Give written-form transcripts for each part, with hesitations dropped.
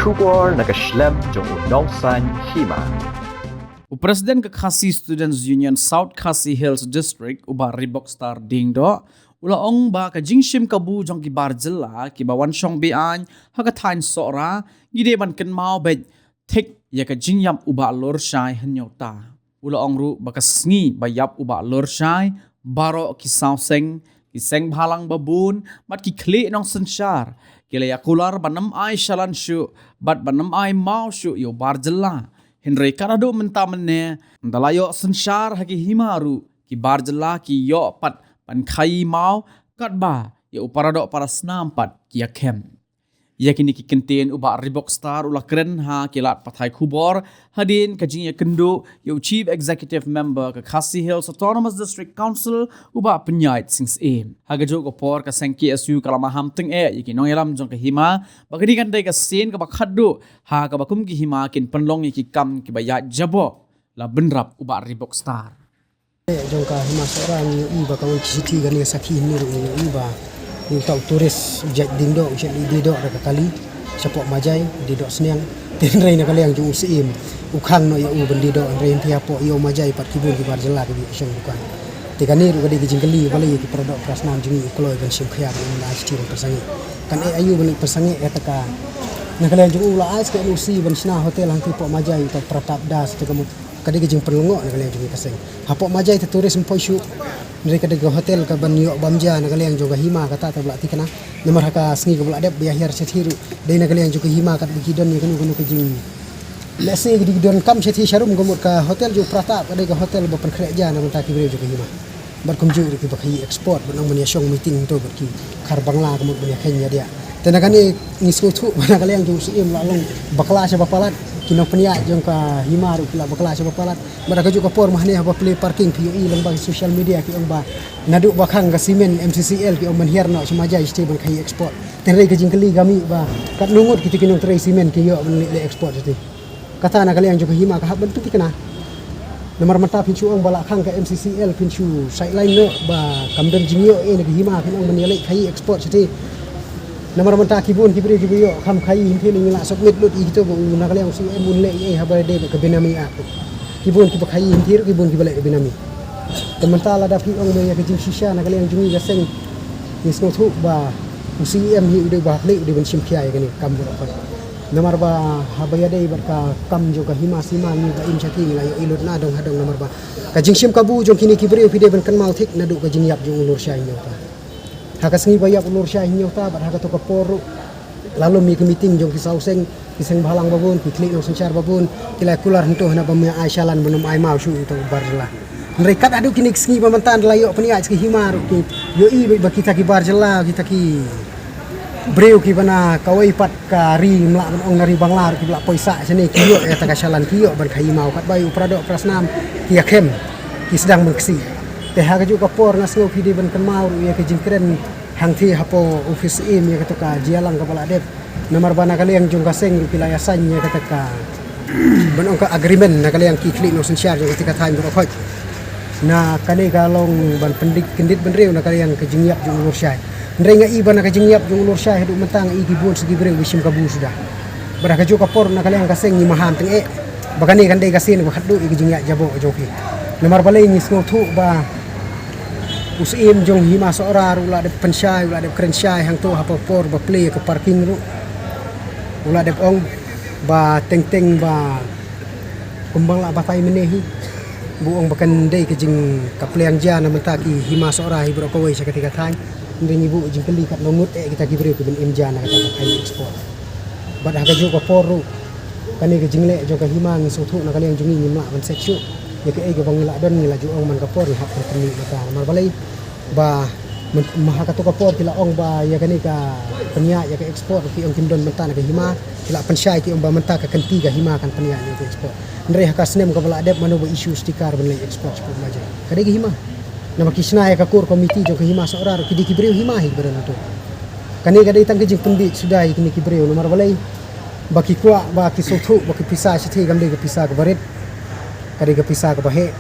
bersyukur nak Islam jong unausan hima. Presiden ke Khasi Students Union South Khasi Hills District uba Reebok Star ding do ula ong ba ka jingshim kabu jong ki barjela ki bawan shong bian ha ka thain sora gide ban ken mau be thik ya ka jingyam uba lor shai hanyota ula ong ru ba ka sngi ba yap uba lor shai baro ki sauseng ki seng bhalang babun mat ki khle nong sanshar kile yakular banam ai shalan shu bat banam ai mau shu yo barjela Henry karado mentamane dalayo sanshar haki himaru ki barjela ki yo pat pan khai mau kat ba ya uparado para snampat ki yakem yakini ki kenten uba Reebok Star ula kren ha kilat pathai khubor hadin kajing ya kendo yo chief executive member ke Khasi Hills Autonomous District Council uba penyait sings aim hagajo ko por ka sengki asu kalama hamteng yaki nong yalam jong ke hima bagadi kan dai ka sen ka bakhaddo ha ka bakum ki hima kin penlong ki kam ki bayat jabo la benrap uba Reebok Star jong ka hima seorang ni ba kawan city kan ya sakhi ni ru ba ni tau turis jet dindo jet dido da kali sapok majai dido seniang tin rei na kali yang jung sim ukhang no ya u bendido rei tia po yo majai pat kibun ki bar jela ki sing bukan tikani ru gadi ki jingkeli bali ki produk prasnam jingi kloi kan sim khia ni la sti persangi kan ayu ben persangi etaka na kali yang jung ula ais ke lusi ben sna hotel hang po majai ta pratap das te kamu kadi ki jing perlungo na kali yang jung kaseng hapok majai te turis mpo shu mereka de hotel ka ban yo bamja na kaliang juga hima kata ta belati kana nomor haka sngi ka belade biya her sethiru de na kaliang juga hima kat bigidon ni kanu ka jing lese di gidon kam sethi sharum gomot ka hotel ju pratap ka hotel ba pan khreja na menta ki bre juga hima bar kum ju ki ba khai export ban ban ya shong meeting to bar ki khar bangla ka mot ban ya khenya dia tena kani ngisko thu bana kaliang ju sim la long bakla sa bapalat kino penia jong ka hima ru kila bakla sa bapalat bara ka ju ka por mahne ba play parking POE lang ba social media ki ong ba nadu bakhang ka simen MCCL ki ong ban herno sumaja iste ban khai export tenre ka jingkeli gami ba kat nungut ki kinong tre simen ki yo ban le export sti kata na kaliang ju ka hima ka ban tu kana nomor mata pinchu ong bala khang ka MCCL pinchu sideline no ba kamder jingyo e na hima ki ong ban le khai export sti nomor menta kibun kibri kibiyo kham khai hinthi ni la submit lut i to na kaliang su emun le e habar de ka benami aku kibun ki khai hinthi kibun ki bale ka benami tementa la dapi ong me ya kijing shisha na kaliang jungi ga seng ni sno thu ba UCM hi de ba le de ben sim khia ya ni kam ro pa nomor ba habaya de ba ka kam jo ka hima sima ni ba in chati la yo ilut na dong hadong nomor ba ka jing sim kabu jong kini kibri fi de ben kan mau thik na du ka jing yap jong ulur syai nyota hakas ngi bayap ulur syai nyota bar haka to ka poru lalu mi meeting jong ki sauseng kiseng balang babun ki klik no sencar babun kila kular hento hana bamya aisyalan bunum ai mau shu to barjela mereka adu kini ngi pamantan layo penia ki himar ki yo i ba kita ki barjela kita ki breu ki bana kawai pat ka ri mla ong nari banglar ki bla poisa sene ki yo eta ka syalan ki yo ban khai mau kat bayu prado prasnam ki yakem ki sedang mengksi te ha ka ju ka por na sno ki di ban kan mau ya ki jingkren hang thi hapo office im ya kata jialang ka bala dep nomor bana kali yang jung kaseng pilaya sanya kata ka ban ka agreement na kali yang ki klik no sensyar jo ketika time ro khoj na kani galong ban pendik kendit benreu na kali yang ke jingyap jung ulur syai ndrenga i bana ka jingyap jung ulur syai hidup mentang i ki bun segi breu wisim kabu sudah beraka ju ka por na kali yang kaseng ni maham teng e bakani kan dei kasin ba khaddu i ki jingyap jabo joki nomor balai ni sno thu ba usim jong hima seorang ula de pensyai ula de keren syai hang tu hapa por ba play ke parking ru ula de ong ba teng ba kumbang la batai menehi buong bakan dei ke jing ka playang jana mentaki hima seorang ibro ko wei seketika thai ndeng ibu jing keli kat nomut kita gibre ke ben imjana kata kai export bad haga ju ko poru kani ke jingle jo ka hima ngi suthu na kali yang jungi ni ma ban seksyu ya ke ege bangila don ngila ju ong man ka por hak perteni mata mar balai ba maha ka to ka por kila ong ba ya kani ka penya ya ke export ki ong kindon menta na ke hima kila pensyai ki ong ba menta ka kenti ka hima kan penya ya ke export ndre haka snem ka bala adep mano ba issue stikar ban lai export sport maja kade ke hima nama kisna ya ka kur komiti jo ke hima seorang ki di kibreu hima hi beran to kani kade tang ke jing pendi sudah ki kibreu nomor balai baki kwa baki sothu baki pisah sithi gamde ke pisah ke barit kade ke pisah ke bahe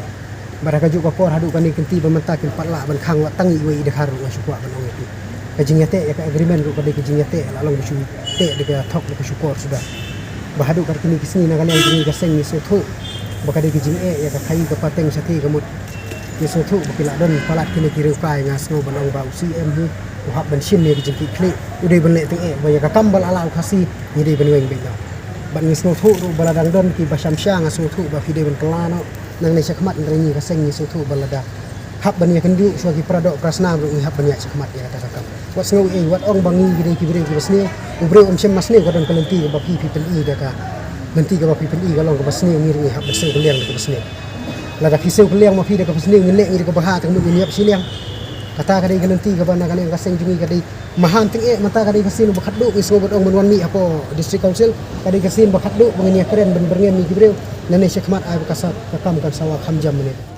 baraka ju ka por hadu kani kenti bamentakin patla ban khang wa tangi we de haru wa syukwa ban ong itu kajing yate ya ka agreement ko kade kajing yate lalong bisu te de ka thok de syukur sudah bahadu kar kini kisni na kalian jini kaseng ni sotu bakade ki jing ya ka kai ka pateng sati kamut ni sotu bakila don palat kini kiri kai ngas no banong ba usi em hu hab ban shin ni ki jing ki kli udai ban le teng ba ya ka kambal ala khasi ni dei ban weng be no ban ni sotu ru baladang don ki basam sha ngas sotu ba fide ban kelano nang ne sakmat ni kaseng ni sotu balada hab ban ya kendu so ki pradok prasna ru hab ban ya sakmat ya kata kakam wat sngo wat ong bangi gidei ki bre ki basni ubre sem masni ko don kalenti ba pi pen i da ka nanti ka ba pi pen i galong ka basni ngiri hab basni ko liang ka basni la da kiseu ko liang ma pi da ka basni ngile ngiri ka baha ta mu ni ap siliang kata ka dei ka nanti ka ba na ka liang ka seng jungi ka dei mahan ting mata ka dei ka sinu ba khaddu isgo ba ong ban mi apo district council ka dei ka sin ba khaddu bangni keren ben berngem mi ki bre nane sekmat ai ka sa ka kam kan sawa kham jam menit